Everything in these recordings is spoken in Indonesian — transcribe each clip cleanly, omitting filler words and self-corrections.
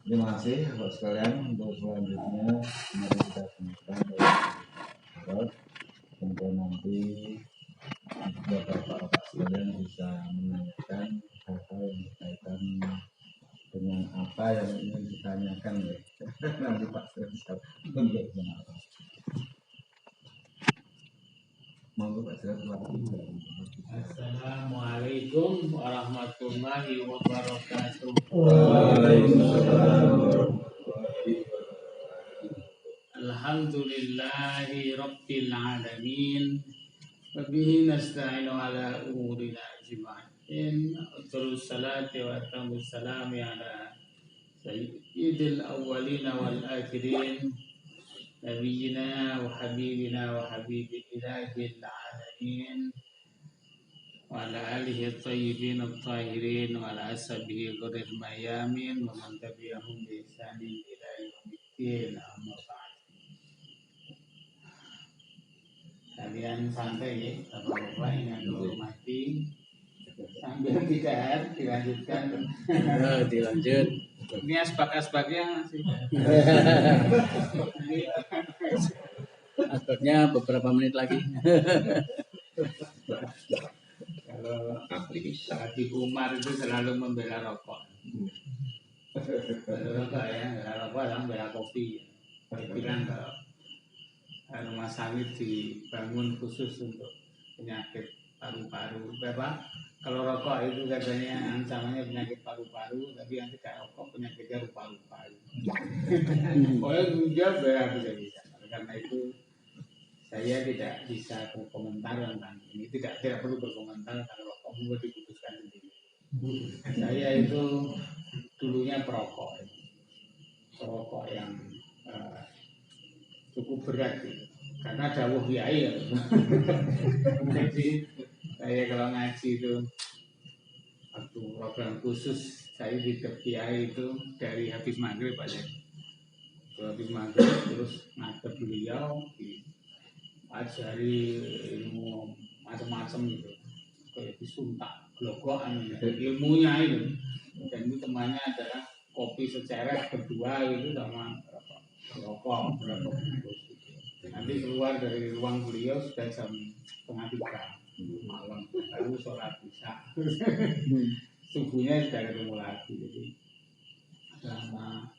Terima kasih Bapak sekalian. Untuk selanjutnya mari kita dengarkan dari kemudian nanti Bapak sekalian bisa menanyakan hal-hal yang berkaitan dengan apa yang ingin ditanyakan ya. Nanti Pak Ustaz untuk menjawab. Monggo Pak Ustaz. Assalamualaikum warahmatullahi wabarakatuh. Alhamdulillahi rabbil alamin. Wa bihi nasta'inu ala umurina ajma'in. Terus salati wa tamu salami ala sayyidil awwalina wal akhirin. Nabiyyina wa habibina wa habibi ilahil alamin. Wa ala alihi at-tayyibin at-tahirin wa ala ashabihi ghurril mayamin wa man tabi'ahum bi ihsanin ila yaumiddin. Amma ba'd. Kalian santai ya, Bapak-bapak yang hormati. Sambil tidak dilanjutkan. Dilanjut. Ini asbak-asbaknya sih. Asbaknya beberapa menit lagi. Kalau Habib Umar itu selalu membela rokok. Rokok ya, membela rokok dan membela kopi. Dia bilang kalau rumah sakit dibangun khusus untuk penyakit paru-paru. Bapak, kalau rokok itu katanya ancamannya penyakit paru-paru, tapi yang tidak rokok penyakitnya paru-paru. Oleh juga bisa-bisa. Karena itu saya tidak bisa berkomentar tentang ini. Tidak perlu berkomentar karena rokok juga diputuskan sendiri. Saya itu dulunya perokok yang cukup berat gitu. Karena dawuh kiai ya. Jadi saya kalau ngaji itu waktu program khusus saya di kiai itu dari habis maghrib aja. Habis maghrib terus ngadep beliau diajari ilmu macam-macam gitu. Kayak disuntak blokokan gitu. Ilmunya itu. Dan itu temannya adalah kopi secerek berdua gitu sama rokok berapa bungkus. Nanti keluar dari ruang beliau sudah jam 2:30 malam, lalu sholat isya. Subuhnya sudah ketemu lagi. Jadi selama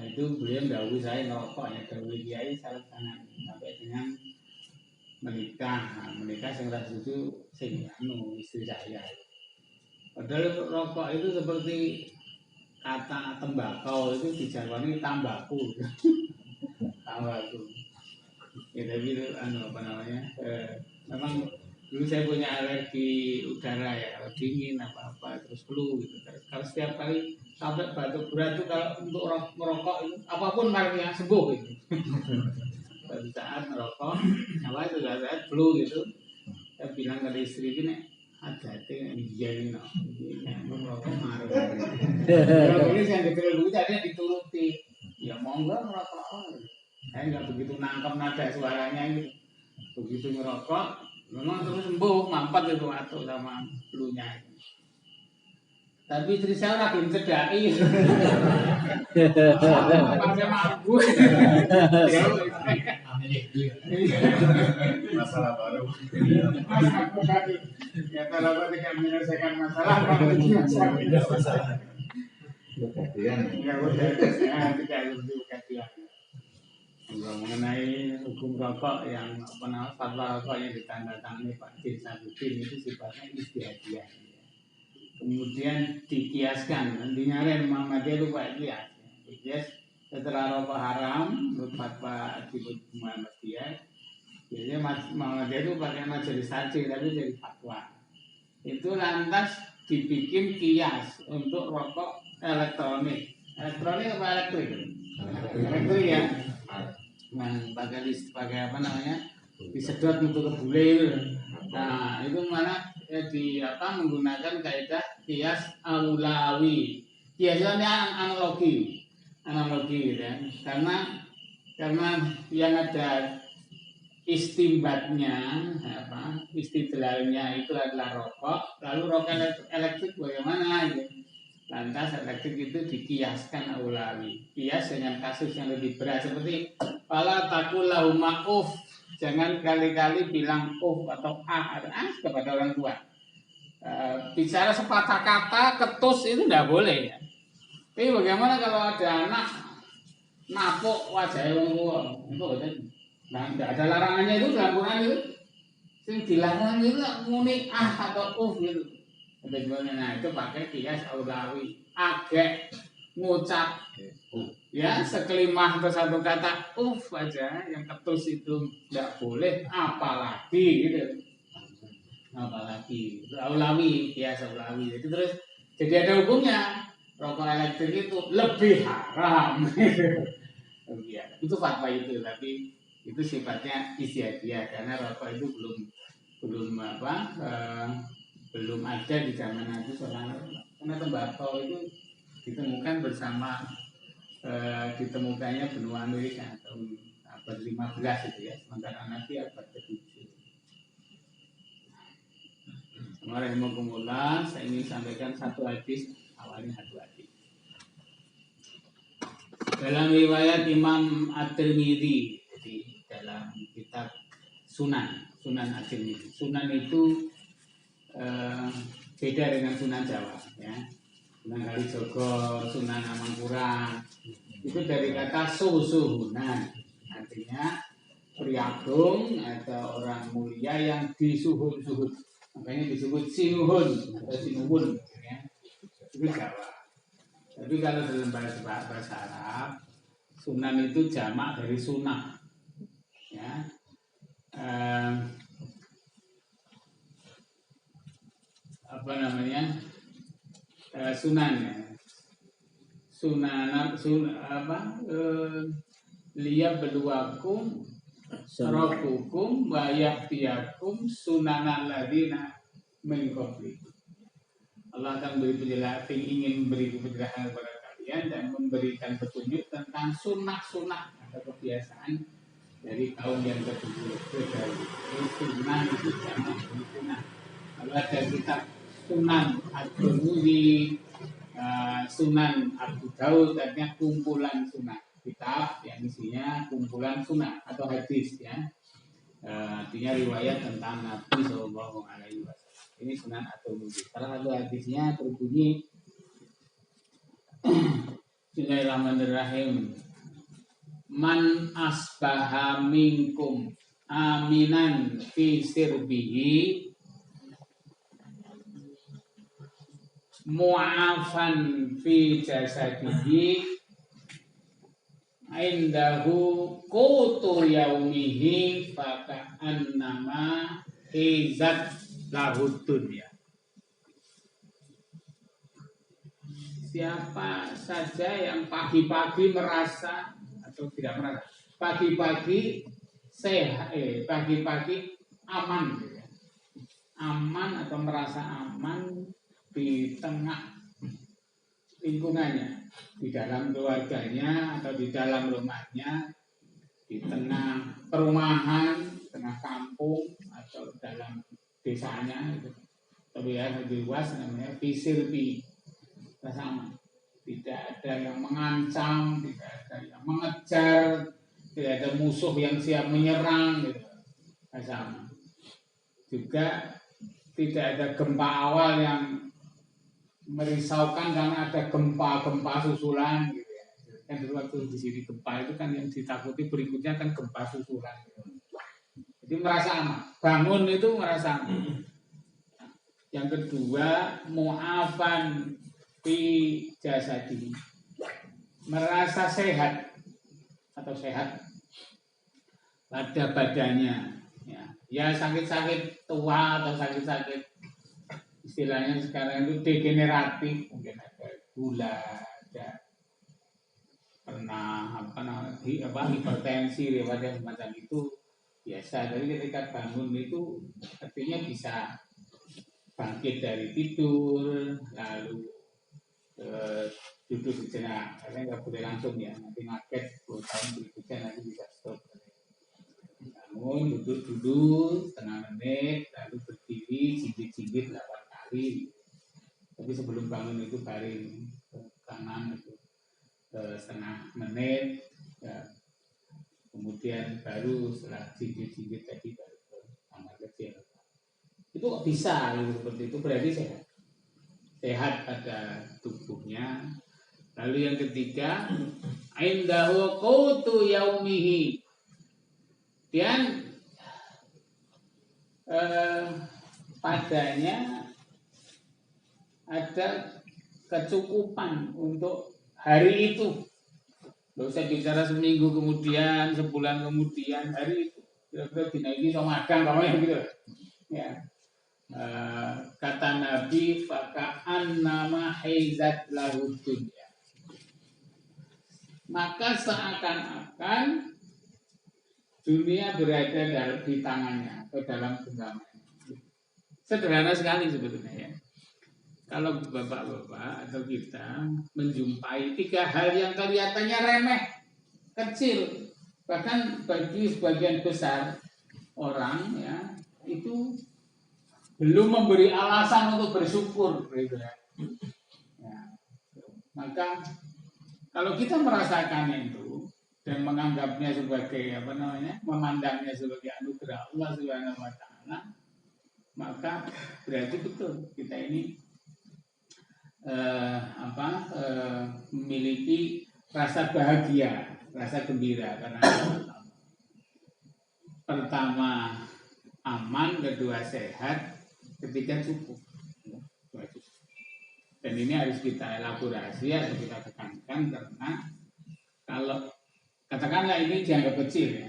itu beliau mendahului saya ngerokok ya, dahului kiai salah tangan sampai dengan menikah. Nah, menikah setelah itu istri saya. Padahal rokok itu seperti kata tembakau itu di Jawa ini tambaku. Tambaku. Ya tapi itu apa namanya? Memang dulu saya punya alergi udara ya, kalau dingin apa-apa terus flu gitu. Kalau setiap kali sampai batuk berat itu kalau untuk merokok itu apapun mereknya sembuh gitu. Pada saat merokok, apa itu saat flu gitu, saya bilang ke istri ini ada ini no, merokok marah. Kalau ini saya dulu tadi dituruti, ya monggo merokok. Saya nggak begitu nangkep nada suaranya itu. Begitu ngerokok, memang terus sembuh, mampet itu atau sama flu-nya. Tapi istri saya ora gelem cedhaki. Pakai mampu. Masalah baru. Ya kalau tidak menyelesaikan masalah, masalah. Kejadian. Ya udah, saya tidak lebih kasihan. Mengenai hukum rokok yang fatwa rokok yang ditandatangani Pak Din Sabudin itu sifatnya istihadiyah. Kemudian dikiaskan, nantinya Muhammadiyah itu Pak kias setelah rokok haram menurut fatwa Muhammadiyah. Biasanya Muhammadiyah itu pakai majelis tajwid tapi jadi fatwa. Itu lantas dibikin kias untuk rokok elektronik. Elektronik apa elektrik? Elektrik ya. Nah, pakai apa namanya? Disedot untuk kebulir. Nah, itu mana menggunakan kaidah kias aulawi. Kiasnya analogi gitu ya. Karena yang ada istimbatnya istidlalnya itu adalah rokok, lalu rokok elektrik bagaimana gitu. Lantas elektrik itu dikiaskan aulawi. Kias dengan kasus yang lebih berat seperti fala taqul lahum uf. Jangan kali-kali bilang uf atau atau kepada orang tua. Bicara sepatah kata ketus itu tidak boleh ya. Tapi bagaimana kalau ada anak napuk wajah orang tua? Nah, tidak ada larangannya itu dalam Quran itu. Yang dilarang itu muni atau uf gitu. Nah itu pakai kias aulawi. Agak ngucap ya sekelimah atau satu kata uf aja yang ketus itu tidak boleh, apalagi gitu. Apalagi aulawi, kias aulawi. Itu terus jadi ada hukumnya. Rokok elektrik itu lebih haram. Ya, itu fatwa itu, tapi itu sifatnya istihadiyah karena rokok itu belum ada di zaman Nabi SAW. Karena tembakau itu ditemukan ditemukannya benua Amerika tahun abad 15 itu ya, sementara Nabi abad ke-7. Bismillahirrahmanirrahim. Saya ingin sampaikan satu hadis, awalnya satu hadis. Dalam riwayat Imam At-Tirmidzi, jadi dalam kitab Sunan At-Tirmidzi. Sunan itu beda dengan Sunan Jawa, ya. Sunan Kalijogo, Sunan Amangkurat, itu dari kata susuhunan, artinya priagung atau orang mulia yang disuhun-suhun, makanya disebut sinuhun atau sinuhun, ya. Itu Jawa. Tapi kalau dalam bahasa Arab, Sunan itu jamak dari sunah, ya. Liya beluakum rokukum wayahtiyakum sunanan ladina min qablikum. Allah akan ingin memberi penjelasan kepada kalian dan memberikan petunjuk tentang sunnah-sunnah atau kebiasaan dari kaum yang terdahulu. Sunnah itu sama sunnah. Kalau ada kitab Sunan At-Tirmidzi, Sunan Abu Daud, artinya kumpulan sunnah, kitab yang isinya kumpulan sunnah atau hadis, ya. Artinya riwayat tentang Nabi Sallallahu Alaihi Wasallam. Ini Sunan At-Tirmidzi. Salah satu hadisnya berbunyi Bismillahirrahmanirrahim. Man asbaha minkum aminan fi sirbihi mu'afan fi jasadihi indahu qutu yaumihi faka annama izat lahud dunya. Siapa saja yang pagi-pagi merasa atau tidak merasa, pagi-pagi sehat, pagi-pagi aman, ya. Aman atau merasa aman di tengah lingkungannya, di dalam keluarganya atau di dalam rumahnya, di tengah perumahan, tengah kampung atau dalam desanya, itu lebih luas namanya fisirbi. rasa aman. Tidak ada yang mengancam, tidak ada yang mengejar, tidak ada musuh yang siap menyerang, gitu. Rasa aman. Juga tidak ada gempa awal yang merisaukan karena ada gempa-gempa susulan, gitu ya. Kan dulu waktu di sini gempa itu kan yang ditakuti berikutnya kan gempa susulan. Gitu. Jadi merasa aman. Bangun itu merasa aman. Yang kedua, mu'afan fi jasadi, merasa sehat atau sehat pada badannya, ya sakit-sakit tua atau sakit-sakit istilahnya sekarang itu degeneratif, mungkin ada gula, ada pernah hipertensi, riwayat semacam itu biasa. Jadi ketika bangun itu artinya bisa bangkit dari tidur, lalu duduk sejenak, karena nggak boleh langsung ya, nanti ngaget 10 tahun berikutnya nanti bisa stop. Bangun, duduk dulu setengah menit, lalu berdiri, jinjit-jinjit 8 kali. Tapi sebelum bangun itu baring ke kanan itu setengah menit, ya. Kemudian baru setelah jinjit-jinjit tadi baru ke kamar kecil. Itu kok bisa seperti itu, berarti sehat pada tubuhnya. Lalu yang ketiga, indahu qutu yaumihi, dan padanya ada kecukupan untuk hari itu. Tidak usah bicara seminggu kemudian, sebulan kemudian, hari itu. Kira-kira dina ini sama magang, kamu gitu. Ya. Kata Nabi, faka'an nama haizat lahu dunya, maka seakan-akan dunia berada di tangannya atau dalam genggamannya. Sederhana sekali sebetulnya ya. Kalau bapak-bapak atau kita menjumpai 3 hal yang kelihatannya remeh, kecil, bahkan bagi sebagian besar orang ya itu belum memberi alasan untuk bersyukur, gitu ya. Maka kalau kita merasakan itu dan menganggapnya sebagai memandangnya sebagai anugerah Allah Subhanahu wa taala, maka berarti betul kita ini memiliki rasa bahagia, rasa gembira karena pertama aman, kedua sehat, ketiga cukup. Dan ini harus kita elaborasi atau kita tekankan, karena kalau katakanlah ini dianggap kecil ya,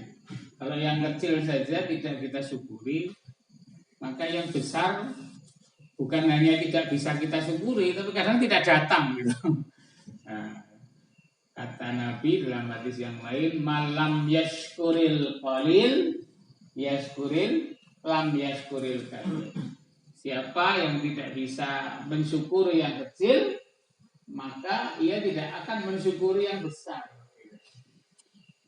kalau yang kecil saja tidak kita syukuri, maka yang besar bukan hanya tidak bisa kita syukuri, tapi kadang tidak datang gitu. Nah, kata Nabi dalam hadis yang lain, malam yashkuril qalil yashkuril lam yashkuril katsir. Siapa yang tidak bisa mensyukuri yang kecil, maka ia tidak akan mensyukuri yang besar.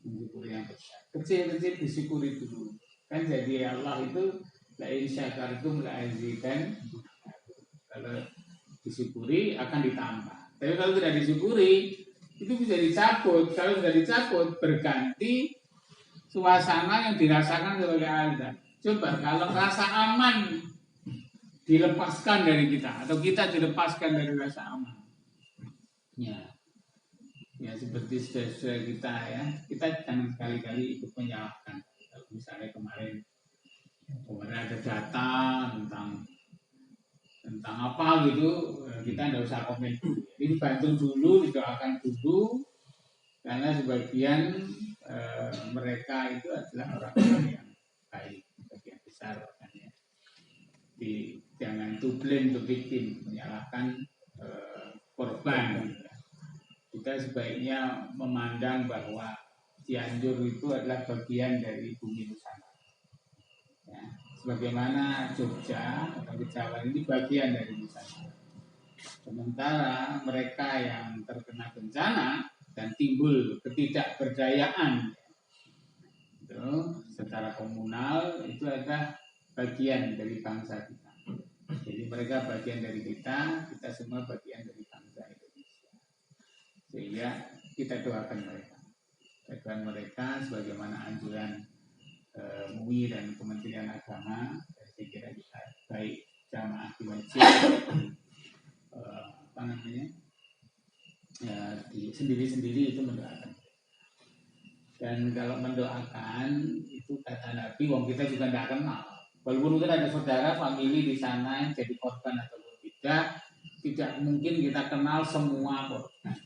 Mensyukuri yang besar. Kecil-kecil disyukuri dulu. Kan jadi Allah itu la in syakartum la azidan. Kalau disyukuri akan ditambah. Tapi kalau tidak disyukuri, itu bisa dicabut. Kalau sudah dicabut, berganti suasana yang dirasakan sebagai azab. Coba kalau rasa aman dilepaskan dari kita, atau kita dilepaskan dari rasa aman, ya seperti saudara kita ya, kita jangan sekali-kali ikut menyalahkan. Kalau misalnya kemarin ada data tentang apa gitu, kita tidak usah komen dulu. Ini bantu dulu, didoakan dulu, karena sebagian mereka itu adalah orang-orang yang baik, sebagian besar orangnya. Jangan to blame the victim, menyalahkan korban. Kita sebaiknya memandang bahwa Cianjur itu adalah bagian dari bumi Nusantara. Ya, sebagaimana Jogja atau Jawa ini bagian dari Nusantara. Sementara mereka yang terkena bencana dan timbul ketidakberdayaan itu secara komunal, itu adalah bagian dari bangsa kita. Jadi mereka bagian dari kita, kita semua bagian dari bangsa itu. sehingga kita doakan mereka. Doakan mereka sebagaimana anjuran MUI dan Kementerian Agama. Saya kira kita baik jamaah di masjid, apa namanya, ya, di sendiri-sendiri itu mendoakan. Dan kalau mendoakan itu kata Nabi, wong kita juga tidak kenal. Walaupun mungkin ada saudara, famili di sana yang jadi korban ataupun tidak mungkin kita kenal semua korban.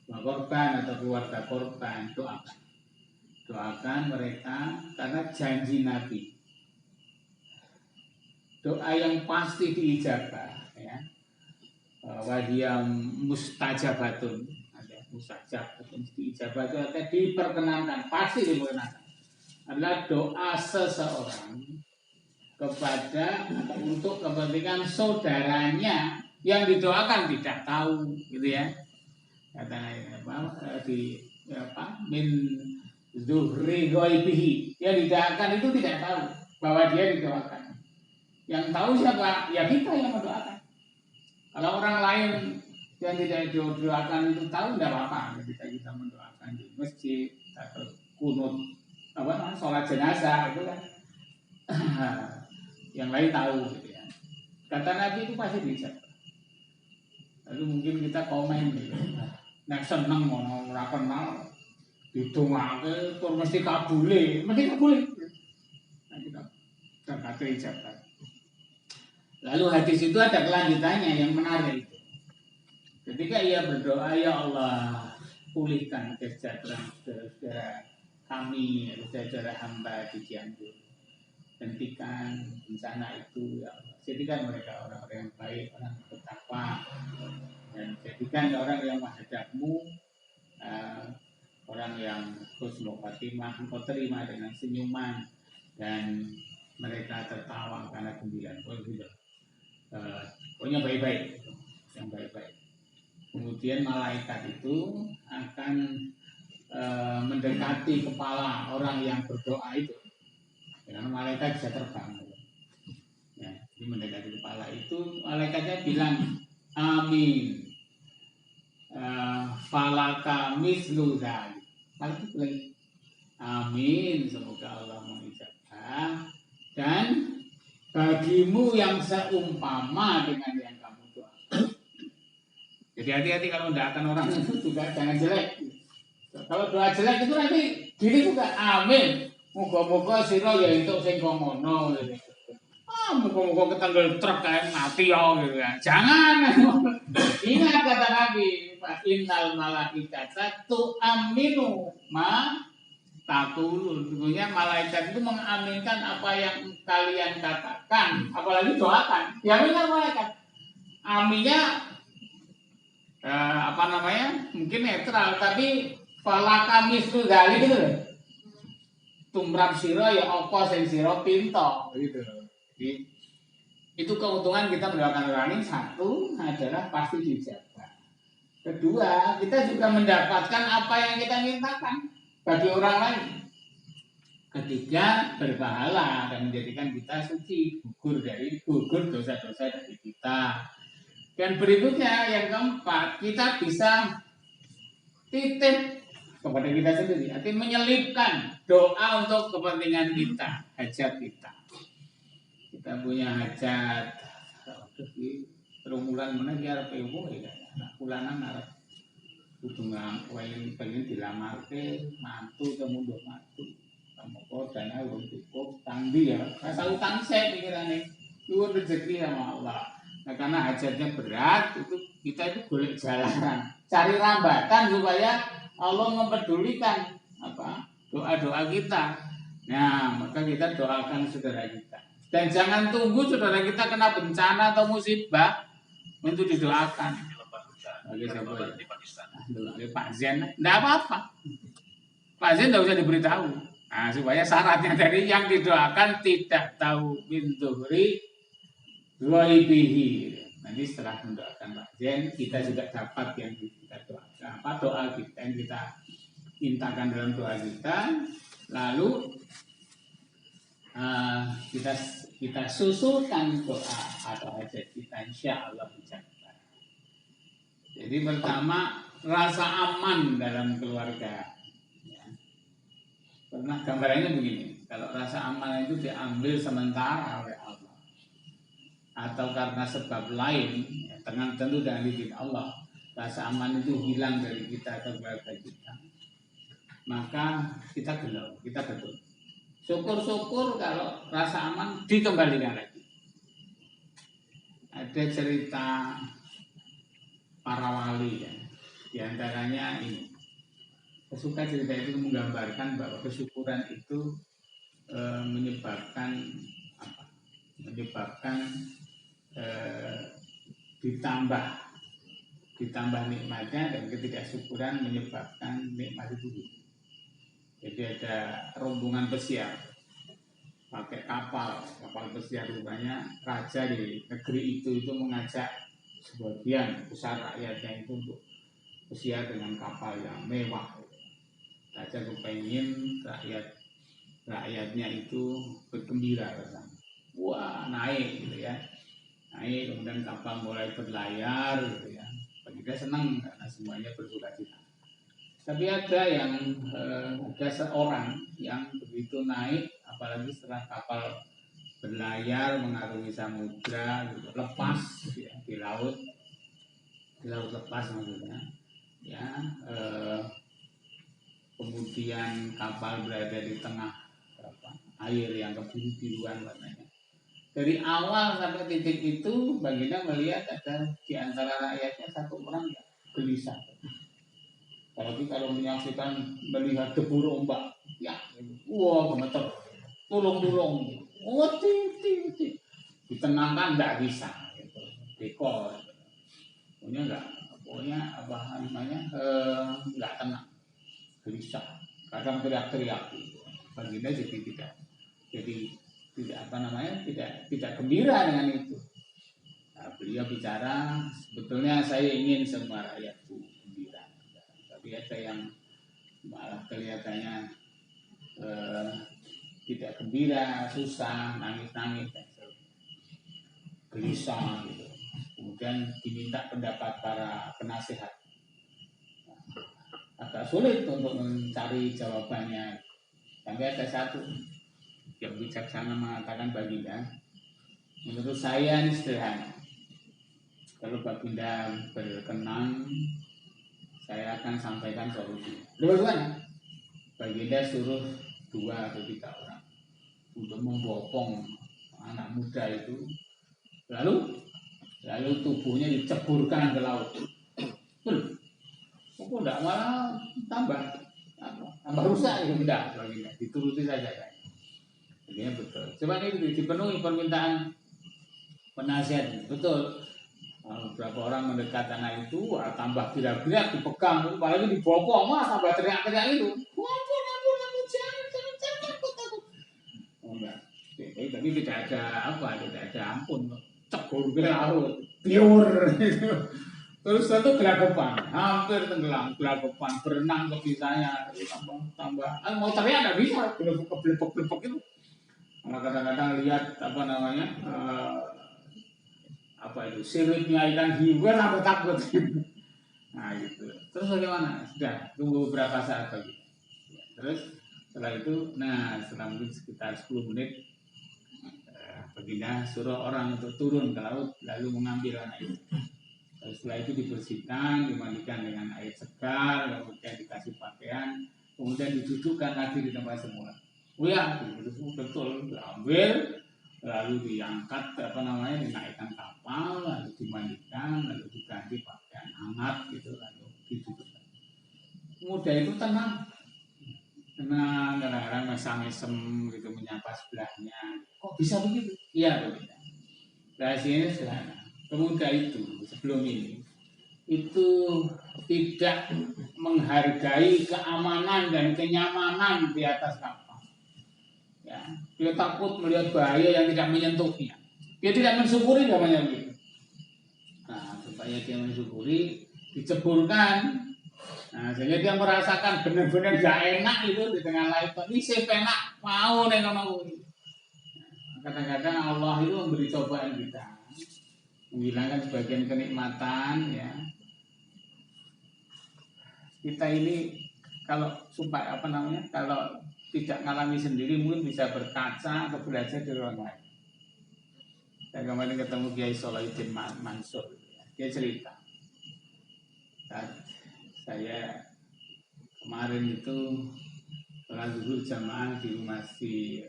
Semua korban atau keluarga korban, doakan mereka karena janji Nabi. Doa yang pasti diijabah, ya. Wahiyam mustajabatun, ada mustajab atau diijabah itu artinya diperkenankan, pasti diperkenankan. Adalah doa seseorang kepada atau untuk kepentingan saudaranya yang didoakan tidak tahu, gitu ya. Katanya min zuhri ghaibihi, yang didoakan itu tidak tahu bahwa dia didoakan. Yang tahu siapa? Ya kita yang mendoakan. Kalau orang lain yang tidak didoakan itu tahu, tidak apa-apa ketika kita mendoakan di masjid atau kunut sholat jenazah itu kan yang lain tahu, gitu ya. Kata Nabi itu pasti dijawab. Lalu mungkin kita komen gitu. Nek seneng ngono ora kenal didongake tur mesti kabule. Nah kita kata ijabah. Lalu hadis itu ada kelanjutannya yang menarik itu. Ketika ia berdoa, ya Allah, pulihkan kesejahteraan saudara kami, saudara hamba di Cianjur. Hentikan bencana itu, ya Allah. Jadikan mereka orang-orang yang baik, orang yang bertakwa, dan jadikan orang yang menghadapmu, orang yang husnul khatimah, engkau terima dengan senyuman, dan mereka tertawa karena gembira. Pokoknya baik-baik, yang baik-baik. Kemudian malaikat itu akan mendekati kepala orang yang berdoa itu, karena malaikat bisa terbang. Ya, jadi mendekati kepala itu, malaikatnya bilang, amin. Falaka mislu dzalik. Malaikat bilang, amin, semoga Allah mengijabah, dan bagimu yang seumpama dengan yang kamu doakan. Jadi hati-hati kalau mendoakan orang itu juga jangan jelek. Kalau doa jelek itu nanti gini juga, amin. Moga-moga sira ya entuk sing ngono gitu. Moga-moga ketenggel truk kayak mati ya gitu kan. Jangan. Ingat kata Nabi, fa innal malaikata tu'minu ma taqulun. Sebenarnya malaikat itu mengaminkan apa yang kalian katakan, apalagi doakan. Diaminkan malaikat. Aminnya mungkin netral, tapi falaka mislu dzalik gitu loh. Tumrap sira ya apa sing sira pinta gitu. Jadi itu keuntungan kita mendoakan orang lain. Satu adalah pasti dijabah. Kedua, kita juga mendapatkan apa yang kita mintakan bagi orang lain. Ketiga, berpahala dan menjadikan kita suci, gugur dosa-dosa dari kita. Dan berikutnya yang keempat, kita bisa titip kepada kita sendiri, artinya menyelipkan doa untuk kepentingan kita, hajat kita. Kita punya hajat, terumulan mana dia harus pewo ya, anak kulanan harus hubungan, pengen dilamar ke mantu kemudian mantu, kamu kok dana belum cukup, tangdi ya, rasa utang saya pikirannya, itu rezeki sama Allah. Nah karena hajatnya berat, itu kita itu golek jalanan, cari rambatan supaya Allah mempedulikan doa-doa kita. Nah maka kita doakan saudara kita. Dan jangan tunggu saudara kita kena bencana atau musibah untuk didoakan. Bagi siapa ya? Pak Zen, tidak apa-apa. Pak Zen tidak usah diberitahu. Nah, supaya syaratnya dari yang didoakan tidak tahu bintuhri ghaibihi. Nanti setelah mendoakan Pak Zen, kita juga dapat yang kita doakan. Doa kita yang kita mintakan dalam doa kita. Lalu kita susulkan doa atau hajat kita, insya Allah dijabah. Jadi pertama rasa aman dalam keluarga. Ya. Pernah gambarannya begini, kalau rasa aman itu diambil sementara oleh Allah atau karena sebab lain, ya, tentu dengan izin Allah, rasa aman itu hilang dari kita ke keluarga kita, maka kita gelau, kita betul. Syukur-syukur kalau rasa aman dikembalikan lagi. Ada cerita para wali ya, di antaranya ini. Saya suka cerita itu menggambarkan bahwa kesyukuran itu menyebabkan apa? Menyebabkan ditambah nikmatnya, dan ketidaksyukuran menyebabkan nikmat itu. Jadi ada rombongan pesiar pakai kapal pesiar, rupanya raja di negeri itu mengajak sebagian besar rakyatnya itu untuk pesiar dengan kapal yang mewah. Raja kepengen rakyatnya itu bergembira bersama. Wah, naik gitu ya. Naik, kemudian kapal mulai berlayar gitu ya. Mereka senang karena semuanya bersukacita. Tapi ada seorang yang begitu naik, apalagi setelah kapal berlayar mengarungi samudra, gitu, lepas ya, di laut lepas maksudnya. Ya, kemudian kapal berada di tengah air yang kebiru-biruan warnanya. Dari awal sampai titik itu, baginda melihat ada di antara rakyatnya satu orang yang gelisah. Kalau menyaksikan melihat debur ombak, ya, wah gemeter, tulung-tulung, ditenangkan nggak bisa, gitu. Dekor, pokoknya apa namanya, nggak tenang, gelisah, kadang teriak-teriak, gitu. Baginda tidak gembira dengan itu. Nah, beliau bicara, sebetulnya saya ingin semua rakyatku gembira. Tapi ada yang malah kelihatannya tidak gembira, susah, nangis-nangis, gelisah gitu. Kemudian diminta pendapat para penasehat. Agak sulit untuk mencari jawabannya. Sampai ada satu yang bijaksana mengatakan, baginda, menurut saya ini sederhana. Kalau baginda berkenan, saya akan sampaikan solusi. Bagaimana? Baginda suruh 2 atau 3 orang untuk membopong anak muda itu, lalu tubuhnya diceburkan ke laut. Kok enggak malah tambah rusak ya? Enggak, baginda, dituruti saja kan. Ini betul. Coba ini dipenuhi permintaan penasihat, betul. Beberapa orang mendekat anak itu, tambah gerak-gerak, dipegang, apalagi dibopong, tambah teriak-teriak itu. Ampun, jangan takut. Oh enggak, tapi tidak ada ampun, cebur ke laut, biur. Terus tentu gelagapan, hampir tenggelam, gelagapan, berenang ke bisanya, tambah, mau teriak tidak bisa, kebelepek itu. Kadang-kadang lihat siripnya ikan hiu, sampai takut. Nah gitu. Terus bagaimana? Sudah tunggu beberapa saat lagi. Terus setelah itu, setelah mungkin sekitar 10 menit, baginda suruh orang untuk turun ke laut, lalu mengambil anak itu. Lalu setelah itu dibersihkan, dimandikan dengan air segar, kemudian dikasih pakaian, kemudian didudukkan lagi di tempat semula. Betul, diambil, lalu diangkat, dinaikkan kapal, lalu dimandikan, lalu diganti pakaian hangat, gitu, lalu didudukkan. Muda itu tenang, kadang-kadang mesam-mesem, gitu, menyapa sebelahnya. Kok bisa begitu? Iya, begitu. Rahasianya sederhana. Pemuda itu sebelum ini itu tidak menghargai keamanan dan kenyamanan di atas kapal. Ya, dia takut melihat bahaya yang tidak menyentuhnya. Dia tidak mensyukuri namanya begitu. Nah, supaya dia mensyukuri, diceburkan. Nah, sehingga dia merasakan benar-benar gak enak itu di tengah laut. Ini saya enak mau nengok. Kadang-kadang Allah itu memberi cobaan kita, menghilangkan sebagian kenikmatan, ya, kita ini kalau supaya kalau tidak ngalami sendiri mungkin bisa berkaca atau belajar dari orang lain. Saya kemarin ketemu Kiai Solahuddin Mansur, dia cerita, saya kemarin itu sholat zuhur jamaah di masjid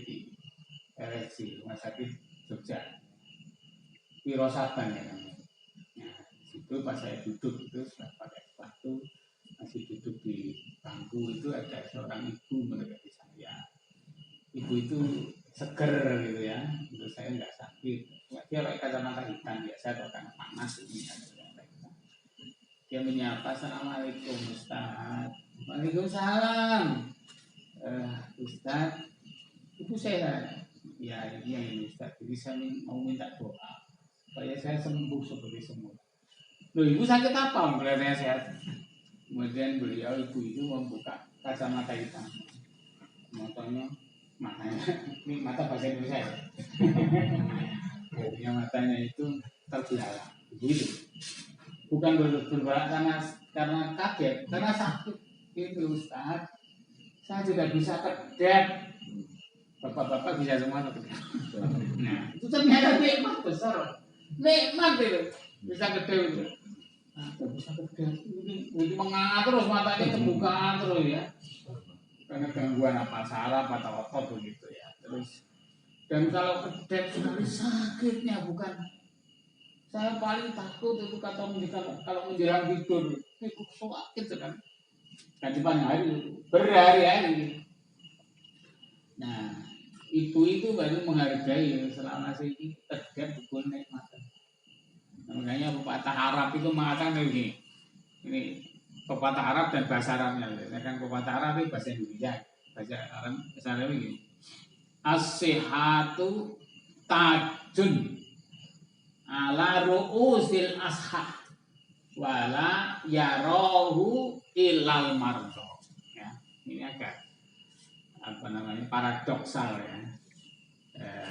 di RSC Rumah Sakit Jogja, Pirosaban ya namanya. Nah, situ pas saya duduk itu sudah pakai sepatu, masih duduk di bangku itu ada seorang ibu mendekati saya. Ibu itu seger gitu ya, untuk saya nggak sakit. Dia pakai kacamata hitam biasa atau karena panas ini ada kacamata hitam. Dia menyapa, Assalamualaikum Ustaz. Waalaikumsalam. Ustaz, ibu sehat? Ya ini Ustaz. Jadi saya mau minta doa supaya saya sembuh seperti semula. Loh, ibu sakit apa? Kelihatannya sehat. Kemudian beliau ibu itu membuka kacamata hitam. Matanya ini mata bahasa Indonesia ya. Matanya itu terbelalak. Begitu. Bukan berbelalak karena kaget, karena sakit. Itu Ustaz, saya tidak bisa kedap. Bapak-bapak bisa semua kedap. Nah, itu ternyata nikmat besar. Nikmat itu bisa kedap itu. Nah, bisa kedap. Ini menganga terus matanya terbuka terus ya. Karena gangguan apa saraf atau otot begitu ya. Terus dan kalau kedap sekali sakitnya bukan. Saya paling takut itu kalau menjelang tidur itu sakit sekali. Dan hari berhari-hari. Nah, itu baru menghargai selama ini kedap bukan nikmat. Makanya pepatah Arab itu mengatakan begini. Ini pepatah Arab dan bahasa Arabnya. Kan pepatah Arab itu bahasa Indonesia. Bahasa Arab begini. As-sihhatu tajun ala ru'usil ashah wala yarahu ilal mardo. Ya, ini agak paradoksal ya.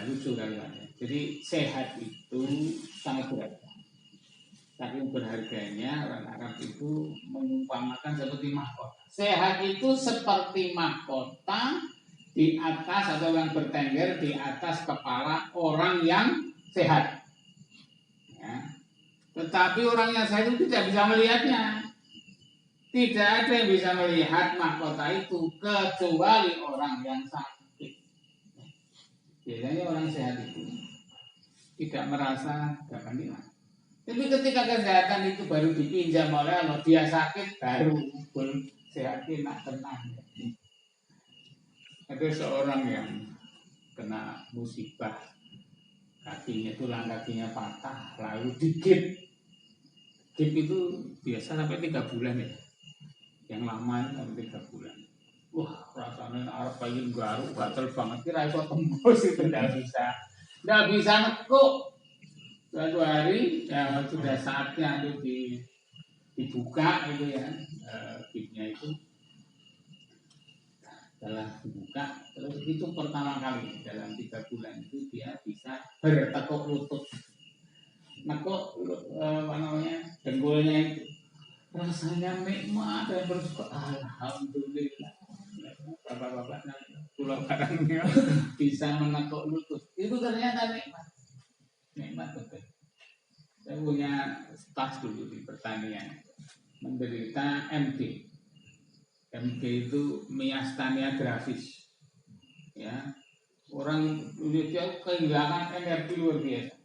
Lucu kalimatnya. Jadi sehat itu sangat berharga. Saking berharganya orang Arab itu mengumpamakan seperti mahkota. Sehat itu seperti mahkota di atas atau yang bertengger di atas kepala orang yang sehat. Ya. Tetapi orang yang sehat itu tidak bisa melihatnya. Tidak ada yang bisa melihat mahkota itu kecuali orang yang sakit. Biasanya orang sehat itu tidak merasa gak nikmat. Tapi ketika kesehatan itu baru dipinjam oleh Allah, dia sakit baru sehat nak tenang. Ada seorang yang kena musibah, tulang kakinya patah, lalu digip. Gip itu biasa sampai 3 bulan ya. Yang lama sampai 3 bulan. Wah, rasanya arep pengen garuk, gatel banget, kira iso tembus itu enggak bisa nekuk. Suatu hari ya sudah saatnya itu dibuka itu ya, gipnya itu setelah dibuka terus itu pertama kali dalam 3 bulan itu dia bisa bertekuk lutut, nekuk dengkulnya itu rasanya nikmat dan bersyukur. Alhamdulillah. Bapak-bapak pulau kadangnya bisa menekuk lutut itu ternyata nikmat betul. Saya punya staf dulu di pertanian menderita MD. MD itu miastenia gravis. Ya, orang dia kehilangan energi luar biasa.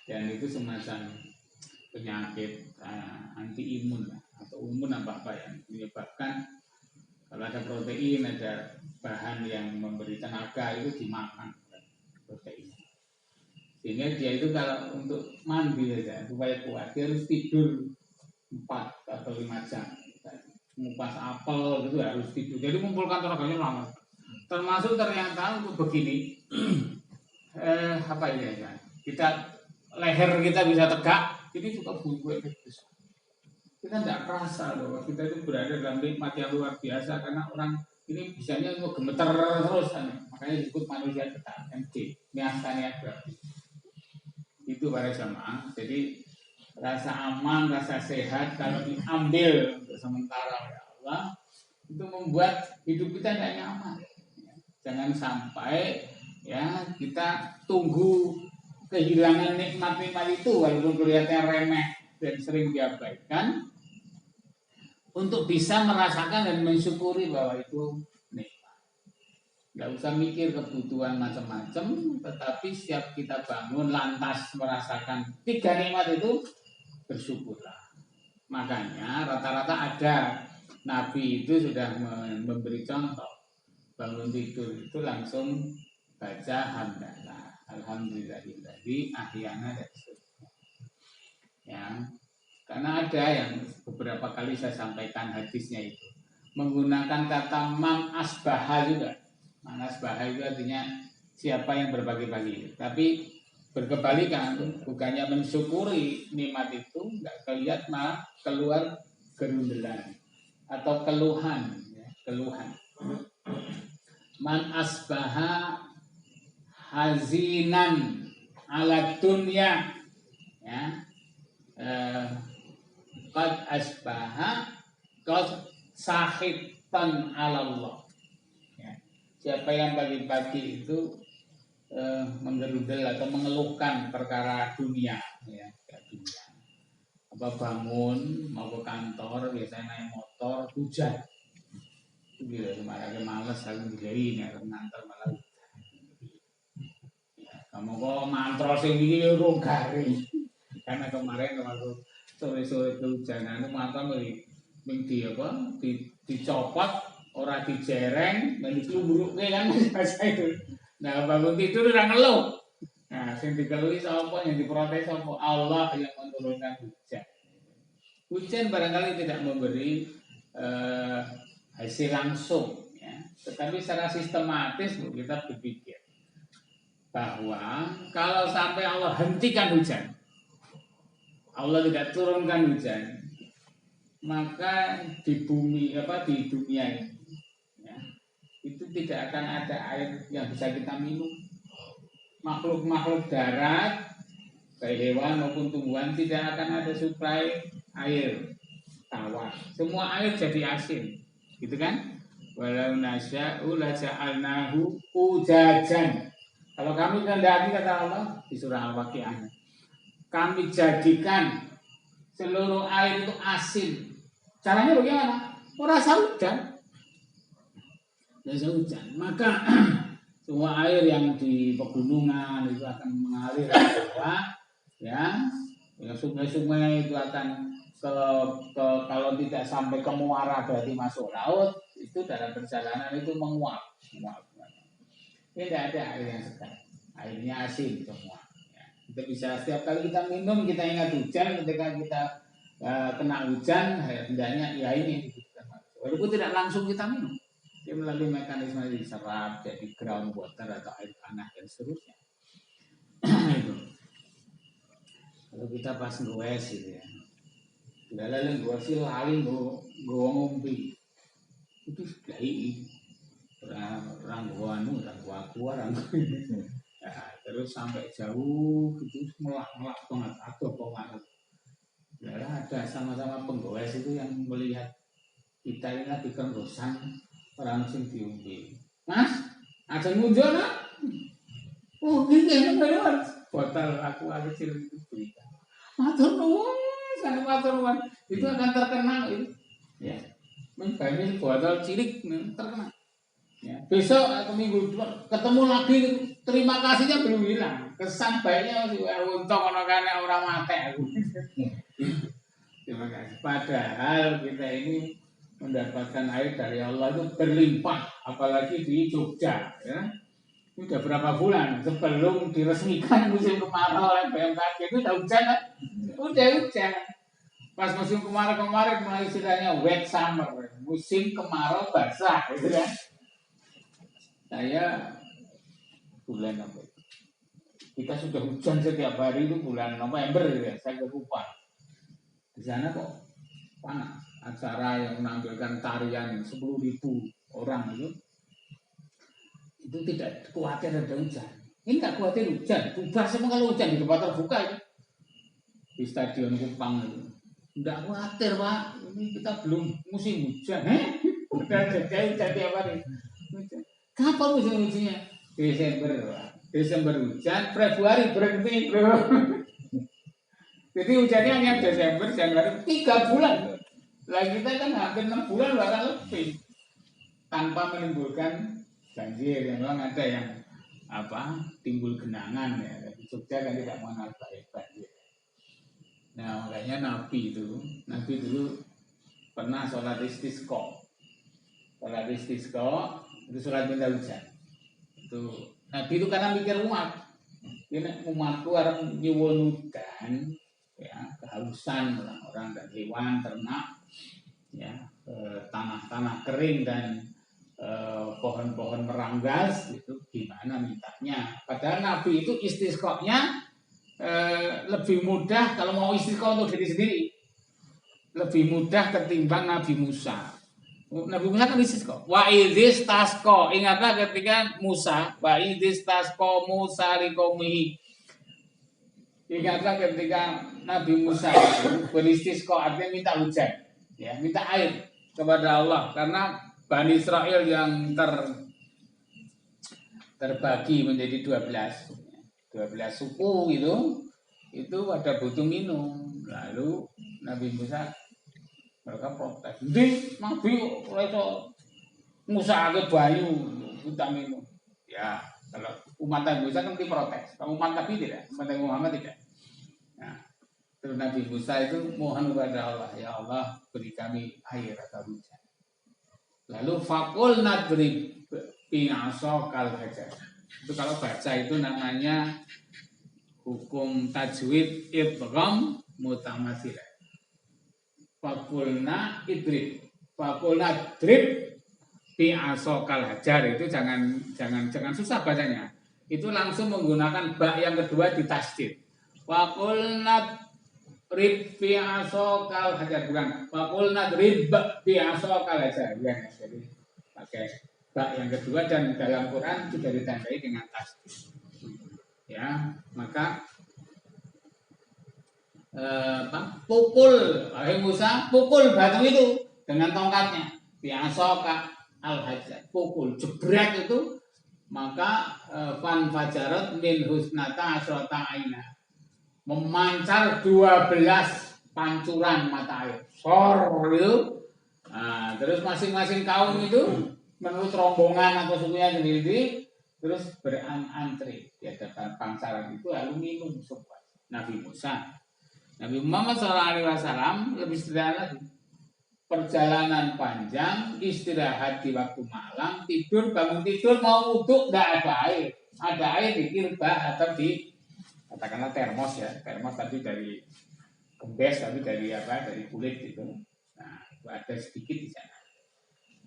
Dan itu semacam penyakit anti imun atau imun apa yang menyebabkan kalau ada protein, ada bahan yang memberi tenaga itu dimakan protein. Sehingga dia itu kalau untuk mandi saja supaya kuat dia harus tidur 4 atau 5 jam. Mengupas apel itu harus tidur. Jadi mengumpulkan tenaganya lama. Termasuk ternyata untuk begini, apa ini ya? Leher kita bisa tegak, ini juga buku besar. Kita tidak kerasa bahwa kita itu berada dalam nikmat yang luar biasa karena orang ini bisanya mau gemeter terus, makanya disebut manusia tetap MD, miastenia gravis. Itu para jamaah. Jadi rasa aman, rasa sehat kalau diambil untuk sementara ya Allah, itu membuat hidup kita tidak nyaman. Jangan sampai ya kita tunggu kehilangan nikmat-nikmat itu walaupun kelihatannya remeh dan sering diabaikan, untuk bisa merasakan dan mensyukuri bahwa itu nikmat. Nggak usah mikir kebutuhan macam-macam, tetapi setiap kita bangun lantas merasakan 3 nikmat itu, bersyukurlah. Makanya rata-rata ada Nabi itu sudah memberi contoh, bangun tidur itu langsung baca hamdalah, alhamdulillahilladzi ahyana dan seterusnya. Ya, karena ada yang beberapa kali saya sampaikan hadisnya itu menggunakan kata man asbaha juga. Man asbaha itu artinya siapa yang berbagi-bagi. Tapi berkebalikan, bukannya mensyukuri nikmat itu, nggak kelihatan malah keluar gerundelan atau keluhan, ya, keluhan. Man asbaha hazinan ala dunya, ya, qad asbaha qad sahitan ala Allah. Ya. Siapa yang pagi-pagi itu menggerudel atau mengeluhkan perkara dunia, ya, dunia. Apa bangun mau ke kantor biasanya naik motor hujan, itu gitu, kemarin males aku digawe nek ngantor malah hujan. Ya, kamu kok mantra sing iki ora garing. Karena kemarin waktu sore-sore kehujanan mantra di apa dicopot ora dijereng dan diklumburuke kan bahasa itu. Nah, bangun tidur udah ngeluh. Nah, yang dikeluhi sapa, yang diprotes sapa? Allah yang menurunkan hujan. Hujan barangkali tidak memberi hasil langsung, ya. Tetapi secara sistematis kita berpikir bahwa kalau sampai Allah hentikan hujan, Allah tidak turunkan hujan, maka di bumi di dunia ini, ya, itu tidak akan ada air yang bisa kita minum. Makhluk-makhluk darat, baik hewan maupun tumbuhan, tidak akan ada suplai air tawar. Semua air jadi asin, gitu kan? Walau nasya'u laja'alnahu ujajan. Kalau kami kehendaki, kata Allah di surah Al-Waqiah, kami jadikan seluruh air itu asin. Caranya bagaimana? Rasa hujan. Rasa hujan. Maka semua air yang di pegunungan itu akan mengalir ke bawah, ya. Sungai-sungai itu akan ke kalau tidak sampai ke muara berarti masuk laut, itu dalam perjalanan itu menguap. Ini tidak ada air yang segar, airnya asin semua. Ya. Kita bisa setiap kali kita minum kita ingat hujan, ketika kita kena hujan, hendaknya ya ini walaupun tidak langsung kita minum. Dia melalui mekanisme diserap jadi groundwater atau air tanah dan seterusnya. Itu. Kalau kita pas ngewes gitu ya, tidak lalu ngewes lali nggo ngombe itu gay orang gua orang terus sampai jauh itu melak banget atau banget. Ya ada sama-sama penggowes itu yang melihat kita ini lagi kerosan orang sing diombe. Mas, ada ngunjuk nak? Oh, gini benar. Botol aku kecil itu berikan. Matur nuwun, sangat matur nuwun. Itu akan terkenal itu. Ya. Menggani botol cilik terkenal. Ya. Besok atau minggu depan ketemu lagi, terima kasihnya belum hilang. Kesan baiknya masih untung orang orang mati aku. Terima kasih. Padahal kita ini mendapatkan air dari Allah itu berlimpah, apalagi di Jogja, ya. Ini udah berapa bulan sebelum diresmikan musim kemarau oleh BMKG itu udah hujan kan? Udah hujan. Pas musim kemarau kemarin mulai istilahnya wet summer, musim kemarau basah, gitu kan? Saya bulan apa? Kita sudah hujan setiap hari itu bulan November, ya. Saya lupa. Di sana kok panas. Acara yang menampilkan tarian 10.000 orang itu tidak khawatir ada hujan. Ini nggak khawatir hujan, bubar semua kalau hujan di tempat terbuka itu. di Stadion Kupang itu. Enggak khawatir Pak, ini kita belum musim hujan. Udah jadi tiap hari. Kapan musim hujannya? Desember Pak. Desember hujan, Februari berhenti bro. Jadi hujannya hanya Desember, Januari, 3 bulan. Lah kita kan hampir 6 bulan bahkan lebih tanpa menimbulkan banjir. Yang memang ada yang timbul genangan ya. Di Jogja kan tidak mengenal banjir. Nah makanya Nabi dulu pernah sholat istisqa. Sholat istisqa itu sholat minta hujan. Itu Nabi itu karena mikir umat. Ini umatku harus nyuwun udan, ya kehausan orang-orang dan hewan, ternak, ya tanah-tanah kering dan pohon-pohon meranggas itu gimana mintanya. Padahal Nabi itu istisqanya lebih mudah kalau mau istisqa untuk diri sendiri, lebih mudah ketimbang Nabi Musa. Nabi Musa kan istisqa. Wa idzis tasqa. Ingatlah ketika Musa, wa idzis tasqa Musa liqaumihi. Ingatlah ketika Nabi Musa beristisqa, artinya minta hujan, ya, minta air kepada Allah karena Bani Israel yang terbagi menjadi 12 suku itu ada butuh minum. Lalu Nabi Musa mereka protes. Di Nabi oleh Musa ke bayu kita minum. Ya, kalau umat Nabi Musa kan diprotes. Kalau umat Nabi tidak, umat Nabi Muhammad tidak. Nah, terus Nabi Musa itu mohon kepada Allah, ya Allah beri kami air atau hujan. Lalu fakul nadrib bi'asokal hajar. Itu kalau baca itu namanya hukum tajwid idgham mutamatsilah. Fakulna idrib, fakulna drib bi'asokal hajar. Itu jangan susah bacanya. Itu langsung menggunakan ba yang kedua ditasdid. Fakulna rib bi'asokal hajar, bukan fakulna drib bi'asokal hajar, bukan. Jadi pakai ba yang kedua dan dalam Quran sudah ditandai dengan tasdid. Ya, maka pukul, wahai Musa, pukul batu itu dengan tongkatnya. Bi'asaka al-hajar, pukul, jebret itu, maka fan fajarat min husnata asrota aina, memancar 12 pancuran mata air. Sor itu. Nah, terus masing-masing kaum itu menurut rombongan atau sukunya sendiri terus berantri di hadapan pancaran itu lalu minum semua. Nabi Musa, Nabi Muhammad SAW lebih sederhana lagi. Perjalanan panjang, istirahat di waktu malam, tidur, bangun tidur, mau wudhu, tidak ada air. Ada air di kirbah atau di katakanlah termos ya, termos tadi dari gembes, tapi dari kulit gitu. Nah, itu ada sedikit di sana.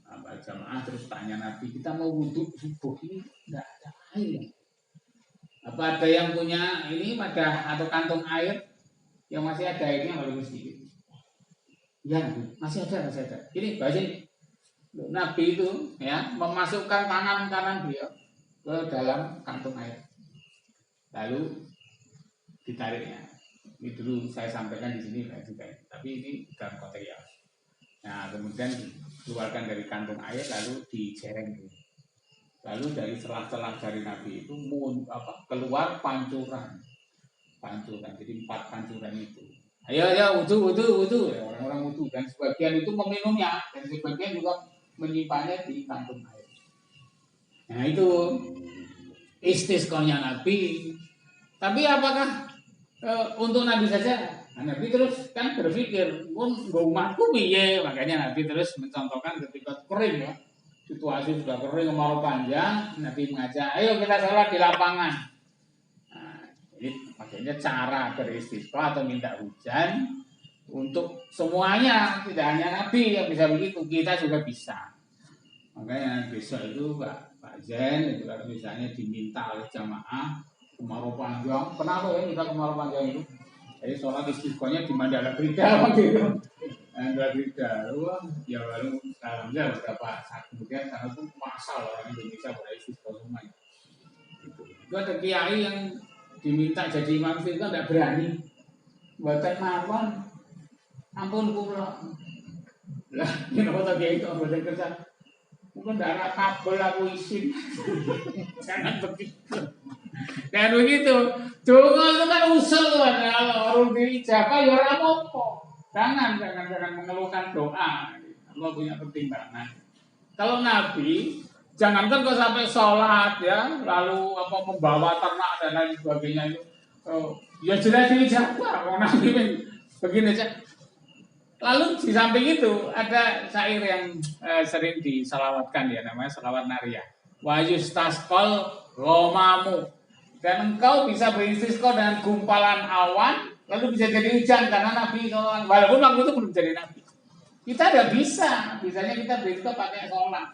Nah, jamaah terus tanya Nabi, kita mau wudhu subuh ini tidak ada air. Apa ada yang punya ini atau kantung air yang masih ada airnya walaupun sedikit? Ya Nabi, masih ada. Ini baca ini. Nabi itu ya memasukkan tangan kanan beliau ke dalam kantung air. Lalu ditariknya. Ini dulu saya sampaikan di sini juga. Tapi ini dalam konteks ya. Nah, kemudian dikeluarkan dari kantung air lalu dijereng. Lalu dari celah-celah jari Nabi itu keluar pancuran. Jadi 4 pancuran itu. Ayo wudu. Orang-orang wudu dan sebagian itu meminumnya dan sebagian juga menyimpannya di kantung air. Nah, itu istisqanya Nabi. Tapi apakah untuk Nabi saja? Nah, Nabi terus kan berpikir, umatku piye? Makanya Nabi terus mencontohkan ketika kering ya, situasi sudah kering, kemarau panjang, Nabi mengajak, ayo kita sholat di lapangan. Nah, jadi makanya cara beristisqa atau minta hujan untuk semuanya, tidak hanya Nabi yang bisa begitu, kita juga bisa. Makanya besok itu Pak Zen itu kalau misalnya diminta oleh jamaah kemarau panjang, kenapa ya kita kemarau panjang itu? Jadi sholat istisqanya di Mandala Krida gitu. Mandala Krida, ya lalu alhamdulillah beberapa saat kemudian karena itu masal orang Indonesia pada istisqa semuanya. Itu ada kiai yang diminta jadi imam itu tidak berani. Mboten mawon. Ampun kula. Lah, kenapa tak kayak itu mboten kerja? Mungkin darah kabel aku isin. Jangan begitu. Dan begitu. Donga itu kan usul kan kalau orang diijabah ya ora apa-apa. Jangan mengeluhkan doa. Allah punya pertimbangan. Kalau Nabi, jangankan kok sampai sholat ya, lalu apa membawa ternak dan lain sebagainya itu, ya jelas diijabah. Kalau Nabi begini aja. Lalu di samping itu ada syair yang sering disalawatkan ya, namanya salawat nariyah. Wa yustasqal ghomamu. Dan engkau bisa beristisqa dengan gumpalan awan, lalu bisa jadi hujan karena Nabi SAW, walaupun waktu itu belum jadi Nabi. Kita tidak bisa, bisanya kita beristisqa pakai sholat.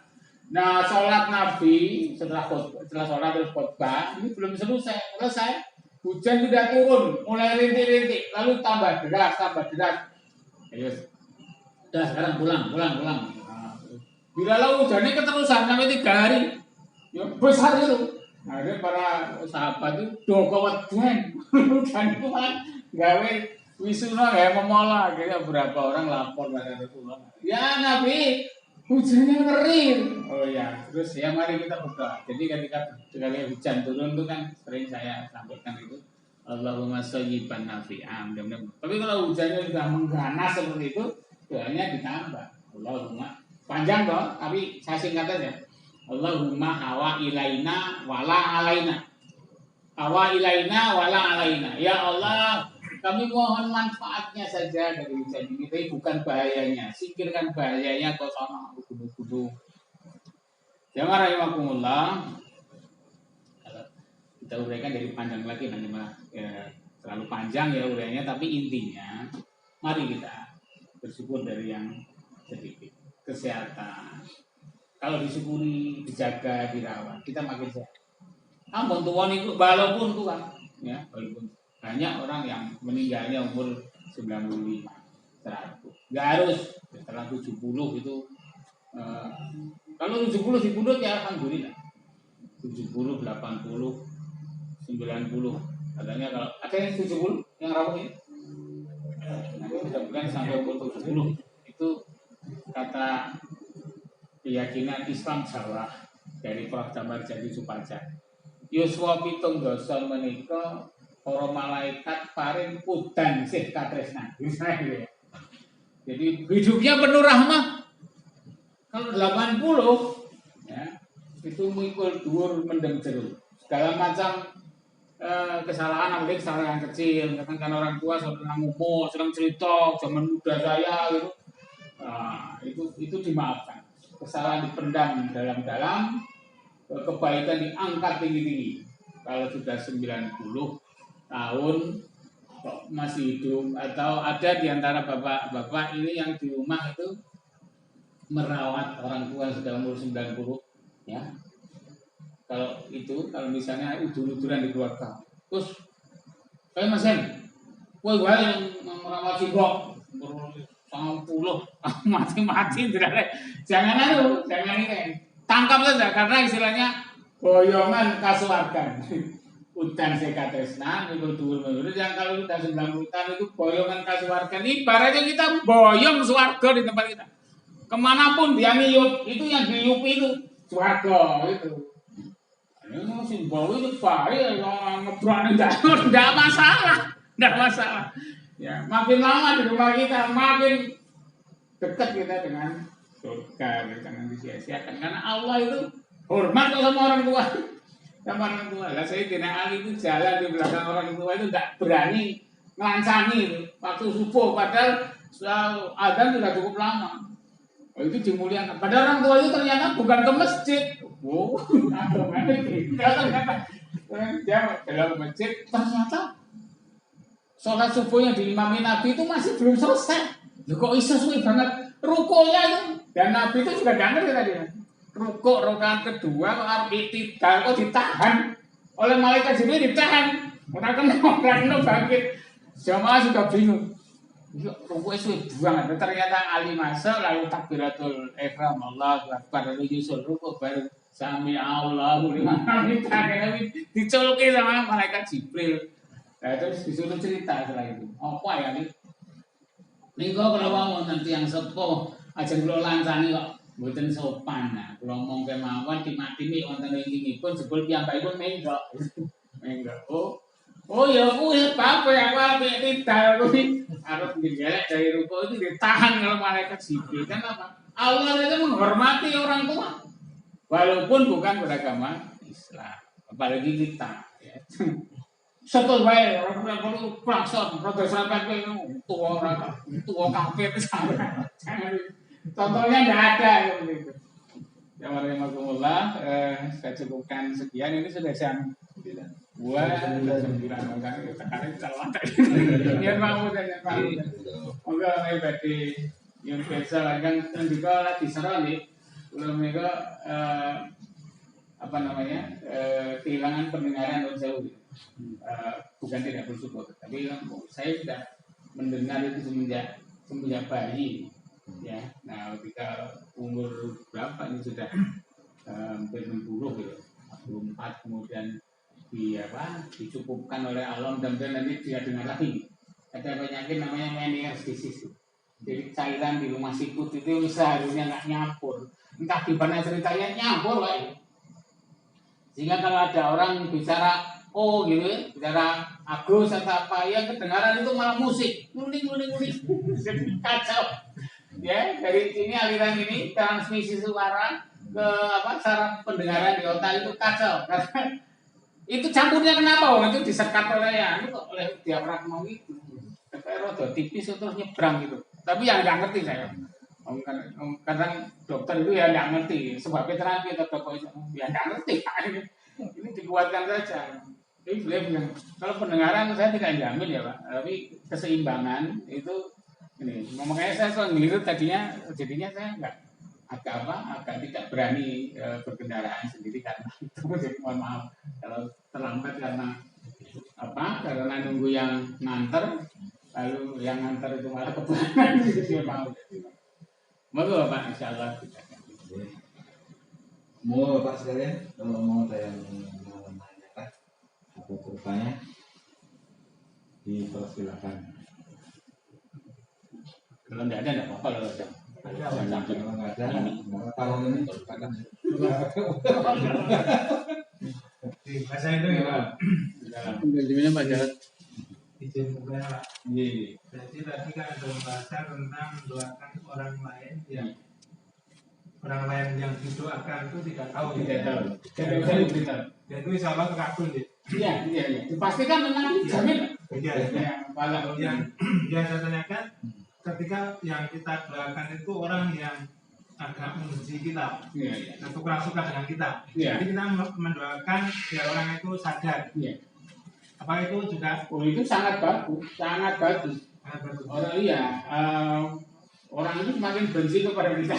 Nah, sholat Nabi setelah sholat terus khutbah ini belum selesai. Hujan sudah turun, mulai rintik-rintik, lalu tambah deras. Ayo, udah sekarang pulang. Nah, bila lalu hujannya keterusan sampai 3 hari, ya besar itu. Akhirnya para sahabat itu dokoweden, dan itu kan gawe wisuna gawe memola. Akhirnya beberapa orang lapor pada Rasulullah. Ya Nabi, hujannya ngering. Oh ya, terus ya mari kita berdoa. Jadi ketika hujan turun itu kan sering saya sampaikan itu. Allahumma shayyiban nafi'an. Tapi kalau hujannya sudah mengganas seperti itu, doanya ditambah. Allahumma panjang toh, tapi saya singkat aja. Allahumma hawa ilaina wala alaina. Hawa ilaina wala alaina. Ya Allah, kami mohon manfaatnya saja dari hujan ini, tapi bukan bahayanya. Singkirkan bahayanya kau sama kudu-kudu. Jamaah rahimakumullah. Kita uraikan dari panjang lagi nanti ya, terlalu panjang ya uraiannya, tapi intinya mari kita bersyukur dari yang sedikit. Kesehatan kalau disyukuri, dijaga, dirawat, kita makin sehat. Ampun tuan itu walaupun tua ya, walaupun banyak orang yang meninggalnya umur 95, 100. Enggak harus setelah 70 itu kalau 70 dibunuh ya alhamdulillah. 70, 80, 90. Katanya kalau ada yang 70 yang rawuh ini. Nanti mudah-mudahan sampai umur 70. Itu kata keyakinan Islam Jawa dari Prof. Damar Jadi Supaja. Yuswa pitung dosa menika para malaikat paring udan sih katresnan. Jadi hidupnya penuh rahmat. Kalau 80 ya, itu mikul dhuwur mendem jeruk. Segala macam kesalahan, apalagi kesalahan kecil, kan orang tua sedang ngomong, sedang cerita zaman muda saya gitu. Nah, itu dimaafkan. Kesalahan dipendam dalam-dalam, kebaikan diangkat tinggi-tinggi. Kalau sudah 90 tahun kok masih hidup, atau ada di antara bapak-bapak ini yang di rumah itu merawat orang tua yang sudah umur 90 ya. Kalau misalnya udur-uduran di keluarga, terus kayak Mas Hen, gue yang merawat si Bok umur 90 mati-mati jangan ini tangkap saja, karena istilahnya boyongan kasuargan. Udan sekatresna mikul dhuwur menurut yang kalau sudah 90 tahun itu boyongan kasuargan. Ibaratnya kita boyong swarga di tempat kita. Kemanapun dia ngiyup, itu yang diyup itu swarga itu. Ini masih bau itu baik, ngebrani tidak masalah. Ya, makin lama di rumah kita, makin dekat kita dengan surga, jangan disia-siakan. Karena Allah itu hormat sama orang tua. Lah Sayyidina Ali itu jalan di belakang orang tua itu tidak berani melancangi waktu subuh, padahal adzan sudah cukup lama. Itu dimuliakan. Padahal orang tua itu ternyata bukan ke masjid. Dia dalam masjid, ternyata sholat subuh yang diimami Nabi itu masih belum selesai. Kok bisa sulit banget rukonya itu. Dan Nabi itu juga dengar tadi. Rukuk rakaat kedua kok arep iktidal kok ditahan oleh malaikat Jibril, ditahan. Ora kena bangkit. Jamaah juga bingung. Rukuk suwe banget. Ternyata Ali masuk lalu takbiratul ihram Allahu akbar, lalu nyusul rukuk baru sami Allahu liman hamidah, dicolke sama malaikat Jibril. Nah, terus disuruh cerita setelah itu. Apa ya ini? Ini kok kalau mau nanti yang sepuh aja kalau lancani kok mboten sopan. Nah, kalau ngomong kemawon dimati-mati wonten ing pun sebul piyambakipun menggok. Menggok. Oh ya kuwi apa ya apik tidak kuwi. Arep ngelek dari ruko itu ditahan kalau malaikat Jibril. Kan apa? Allah itu menghormati orang tua. Walaupun bukan beragama Islam. Apalagi kita ya. Setul wae orang perlu klakson, rada sampean kowe tuwa ora tuwa kabeh jangan. Contohnya enggak ada seperti itu. Ya warahmatullah, saya cukupkan sekian ini sudah jam 9. Kan sekarang kalau ada. Niat mau dan Pak. Monggo badhe yang biasa lagi kan juga lagi diserang nih. Belum mereka apa namanya? Kehilangan pendengaran dan jauh. Bukan tidak bersyukur, tapi saya sudah mendengar itu semenjak bayi, ya. Nah, ketika umur berapa ini sudah hampir 60 gitu, 64 kemudian dicukupkan oleh Allah dan nanti dia dengar lagi. Ada penyakit namanya Meniere's disease. Jadi cairan di rumah sikut itu seharusnya nggak nyampur, entah di mana ceritanya nyampur, Pak. Sehingga kalau ada orang bicara gitu, bicara Agus atau apa yang kedengaran itu malah musik, nguling. Jadi kacau. Ya, dari sini aliran ini transmisi suara ke saraf pendengaran di otak itu kacau. Karena itu campurnya kenapa? Itu disekat oleh diafragma itu. Kayak roda tipis terus nyebrang gitu. Tapi yang nggak ngerti saya. Kadang dokter itu ya nggak ngerti sebabnya terapi atau apa ya nggak ngerti. Ini dikuatkan saja. Jadi beliau bilang, kalau pendengaran saya tidak jamin ya Pak, tapi keseimbangan itu ini. Makanya saya selalu ngelirik tadinya, jadinya saya agak tidak berani berkendaraan sendiri karena itu. Jadi mohon maaf kalau terlambat karena karena nunggu yang nganter, lalu yang nganter itu malah kebetulan. Jadi mau. Monggo Pak, insya Allah. Mau Pak sekalian, kalau mau ada yang menanyakan atau bertanya, dipersilakan. Kalau tidak ada apa-apa kalau ada. Kalau nggak ada, tahun ini di bahasa itu ya Pak. Gimana Pak Jarod? Izin buka Pak. Iya. Jadi tadi kan ada pembahasan tentang mendoakan orang lain yang didoakan itu tidak tahu. Tidak tahu. Tidak usah diberitahu. Dan itu insya Allah terkabul ya. Iya. Dipastikan memang jamin. Iya. Yang Yang saya tanyakan, ketika yang kita doakan itu orang yang agak membenci kita, atau kurang suka dengan kita. Jadi kita mendoakan biar orang itu sadar. Apa itu juga? Oh itu sangat bagus. Orang itu semakin benci kepada kita.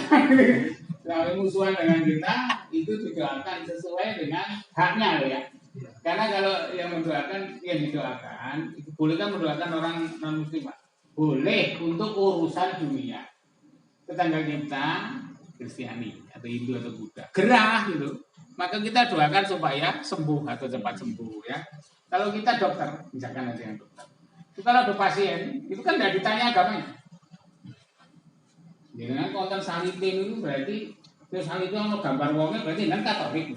Kalau musuhan dengan kita itu didoakan sesuai dengan haknya ya. Karena kalau yang didoakan itu boleh kan mendoakan orang non muslim Pak. Boleh untuk urusan dunia. Tetangga kita Kristiani atau Hindu atau Buddha gerah gitu, maka kita doakan supaya sembuh atau cepat sembuh ya. Kalau kita dokter, misalkan aja yang dokter, itu kalau ada pasien itu kan tidak ditanya agamanya. Dengan konten salitin itu berarti terus salitin mau gambar wongnya berarti nanti Katolik.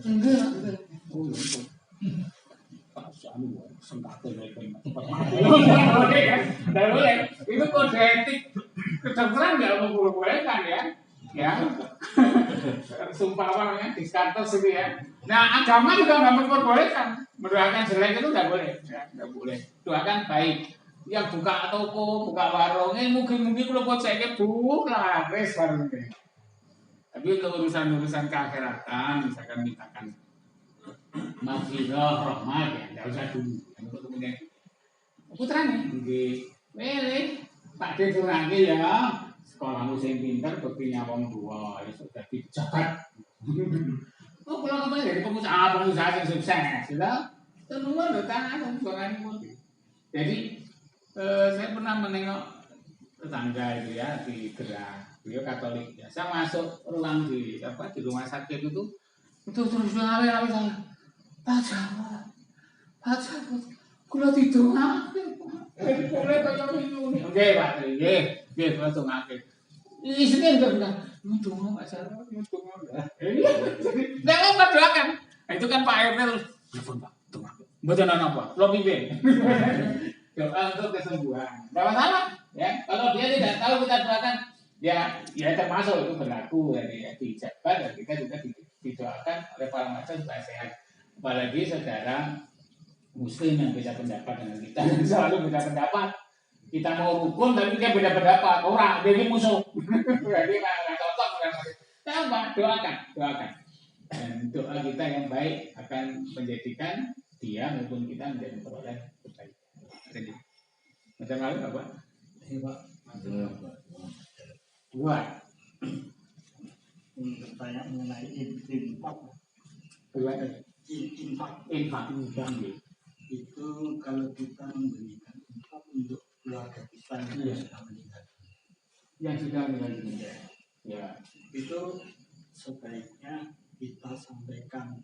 Enggak. Oh itu. Pak Sami sengkata tidak boleh. Itu kode etik kedokteran nggak membolehkan ya. Sumpah apa namanya diskartos itu ya. Nah agama juga nggak memperbolehkan. Mendoakan jelek itu nggak boleh. Nggak boleh. Doakan baik. Yang buka toko, buka warung, mungkin kalau buat saya lah, res warungnya. Tapi untuk urusan keakhiratan, misalkan mintakan maghfirah, rahmat ya, nggak usah dulu. Untuk kemudian putranya, Pak D lagi ya, sekolah musim pintar, buktinya wong tua, ya sudah dijabat. Oh pulang kembali dari pengusaha yang sukses, sudah. Tenuan loh tangan, jadi saya pernah menengok tetangga itu ya di Gerah, beliau Katolik ya. Saya masuk ruang di rumah sakit itu terus ngawe saya, Pak Jarod, Kula didongake. Boleh kaya ngene. Nggih, Pak. Nggih, kula dongake. Isine kok bilang, "Ndonga Pak Sarwo, ndonga." Nek ora doakan. Itu kan Pak RT terus telepon Pak, donga. Mboten ana apa, kula pimpin. Doa untuk kesembuhan. Enggak masalah, ya. Kalau dia tidak tahu kita doakan, ya termasuk itu berlaku ya diijabah dan kita juga didoakan oleh para masyarakat supaya sehat. Apalagi saudara Muslim yang beda pendapat dengan kita, selalu beda pendapat. Kita mau rukun tapi dia beda pendapat. Orang dia musuh. Jadi nggak cocok dengan apa? Doakan. Dan doa kita yang baik akan menjadikan dia maupun kita menjadi peroleh kebaikan. Jadi macam lalu apa? Buat. Bertanya mengenai infak. Infak itu kalau kita memberikan infak untuk keluarga kita yang sudah meninggal. Yang sudah meninggal. Ya. Itu sebaiknya kita sampaikan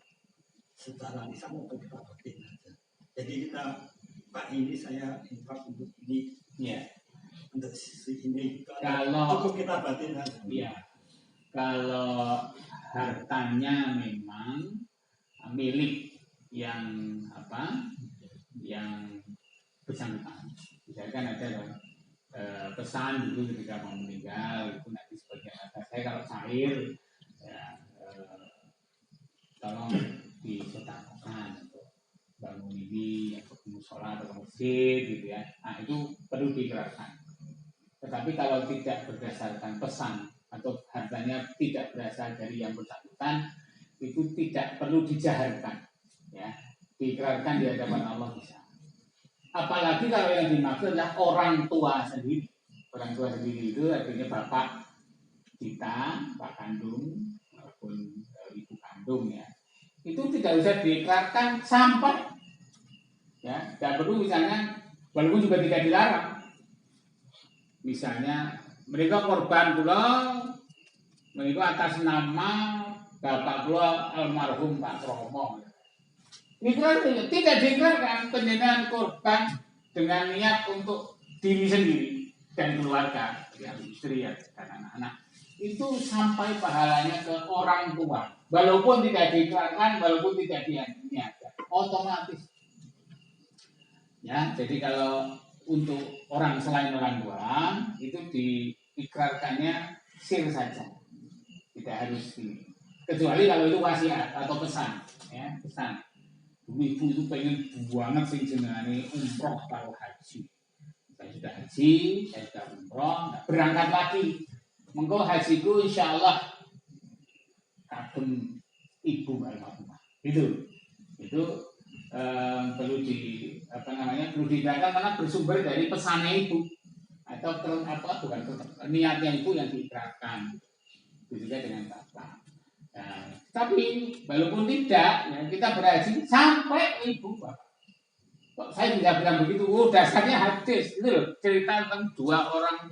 secara lisan atau kita batin saja. Jadi kita, Pak ini saya infak untuk ini. Ya. Untuk sisi ini. Kalau cukup kita batin saja. Iya. Kalau hartanya memang milik yang yang bersangkutan. Misalkan ada pesan dulu ketika mau meninggal itu nanti sebagian atas saya kalau cair ya tolong disedekahkan untuk bangun ini untuk musola atau masjid gitu ya. Nah itu perlu dikerahkan. Tetapi kalau tidak berdasarkan pesan atau hartanya tidak berasal dari yang bersangkutan itu tidak perlu dijaharkan ya, diikrarkan di hadapan Allah bisa. Apalagi kalau yang dimaksud adalah orang tua sendiri. Orang tua sendiri itu artinya bapak kita, pak kandung maupun ibu kandung ya. Itu tidak usah diikrarkan sampai ya, tidak perlu misalnya walaupun juga tidak dilarang. Misalnya mereka korban pula mereka atas nama bapak pula almarhum Pak Romo. Tidak diikrarkan penjenengan korban dengan niat untuk diri sendiri dan keluarga, yang istri dan anak-anak. Itu sampai pahalanya ke orang tua. Walaupun tidak diikrarkan, walaupun tidak diniatkan, otomatis. Ya, jadi kalau untuk orang selain orang tua itu diikrarkannya sir saja, tidak harus ini. Kecuali kalau itu wasiat atau pesan, ya pesan. Ibu itu pengen banget sih jenengane umroh atau haji. Saya sudah haji, saya sudah umroh, berangkat lagi. Mengko hajiku insya Allah kagem ibu almarhumah. Itu perlu perlu didakan karena bersumber dari pesannya ibu atau bukan niatnya ibu yang diikrarkan. Itu juga dengan bapak. Nah, tapi walaupun tidak, ya, kita berhaji sampai ibu bapak. Kok saya tidak bilang begitu? Dasarnya hadis itu loh, cerita tentang dua orang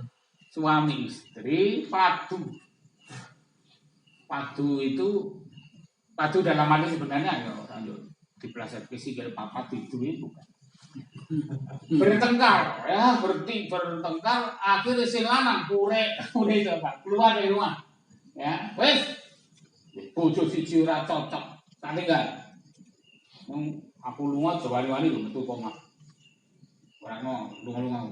suami istri padu. Padu dalam arti sebenarnya ya orang di plaza fisikal papa itu bukan. Bertengkar, ya bertengkar. Akhirnya si lanang pure itu apa? Keluar dari rumah, ya, wes. Bojo siji ora cocok, tak tinggal. Aku lunga jawani-wani lho metu koma. Ora ono lunga-lunga.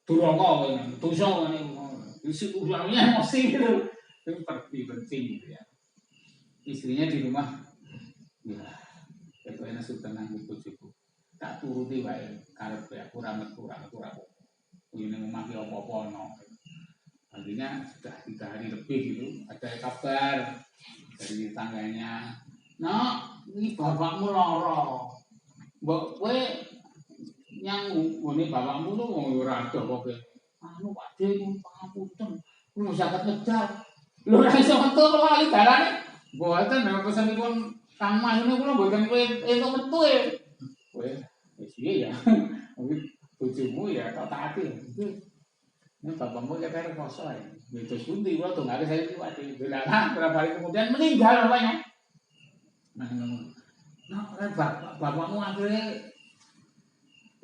Duraka dosa ngene. Isi ulangnya emosi gitu. Itu penting gitu ya. Istrinya di rumah, ya, itu enak sudah nanggung bojoku. Tak turuti wae, karep ya kurang metu. Ini memang apa-apa no. Akhirnya sudah 3 hari lebih gitu, ada kabar dari tangganya, "Nah, ini bapakmu loro. Mbok kowe nyang ngene bapakmu lu wong ora ada kok. Anu Pak De pangapunten, kula saged ngejar. Lho ora iso metu kok lali dalane. Mboten nek pesenipun Kang Mas niku kula mboten entuk metu e." Kowe wis iya ya. Bojomu ya tak taati. Ini bapakmu ya kan poso ya. Itu sunti kalau tuh nggak ada saya diwati. Bilang berapa hari kemudian meninggal bapaknya. Nah, bapakmu akhirnya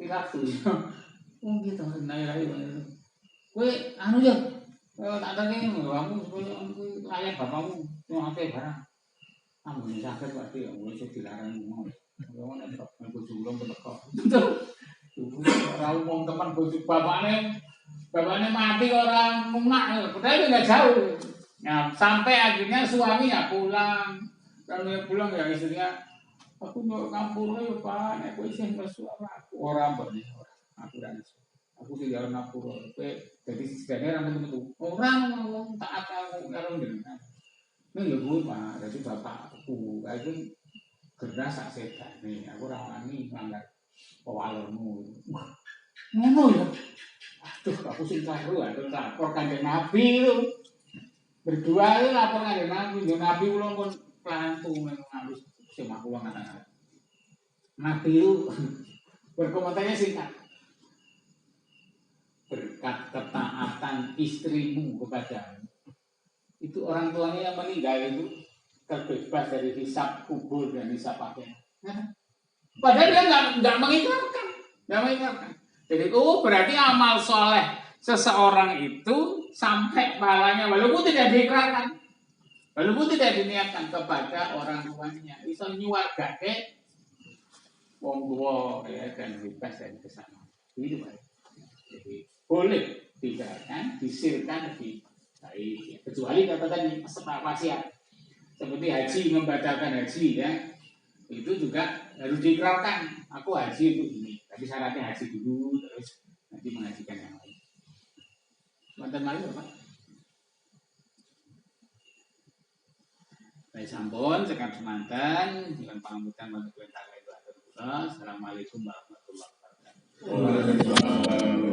Pilatu. Oh gitu, naik-naik. Kowe anu ya, tak tanya kamu layak bapakmu, mau apa barang? Kamu sakit berarti ya, gue sih dilarang ngomong. Ngomong ada aku sebelum berkok. Orang ngomong teman bapaknya mati orang munak, padahal nggak jauh. Nah, sampai akhirnya suaminya pulang, kalau pulang ya istrinya, aku mau kampung ya pak, aku iseng bersuara orang banyak orang, aku dan aku sih jalan aku, jadi sebenarnya orang itu orang ngomong taat aku orang dengan, ini ya gue pak, jadi bapakku, aku kerja saksetan nih, aku rawani melanggar pewalonmu, ngono ya, aduh aku sih tahu, aku lapor kanjeng Nabi itu, berdua itu lapor kanjeng Nabi, Nabi ulang pun pelantu memang harus semak ulang anak-anak. Nabi itu berkomentarnya singkat. Berkat ketaatan istrimu kepadamu, itu orang tuanya yang meninggal itu terbebas dari hisab kubur dan hisab akhirat. Padahal dia nggak mengikrarkan, Jadi berarti amal soleh seseorang itu sampai pahalanya walaupun tidak diikrarkan, walaupun tidak diniatkan kepada orang tuanya, bisa nyuwargake wong tua ya dan bebas dari kesana. Itu baik. Jadi boleh diikrarkan, disirkan lebih baik. Ya. Kecuali katakan wasiat seperti haji, membatalkan haji ya, itu juga harus diikrarkan. Aku haji untuk ini, tapi syaratnya haji dulu terus nanti mengajikan yang lain. Mantan malu Pak. Baik sampun, sekat semantan, dengan pangamutan untuk Assalamualaikum warahmatullahi wabarakatuh.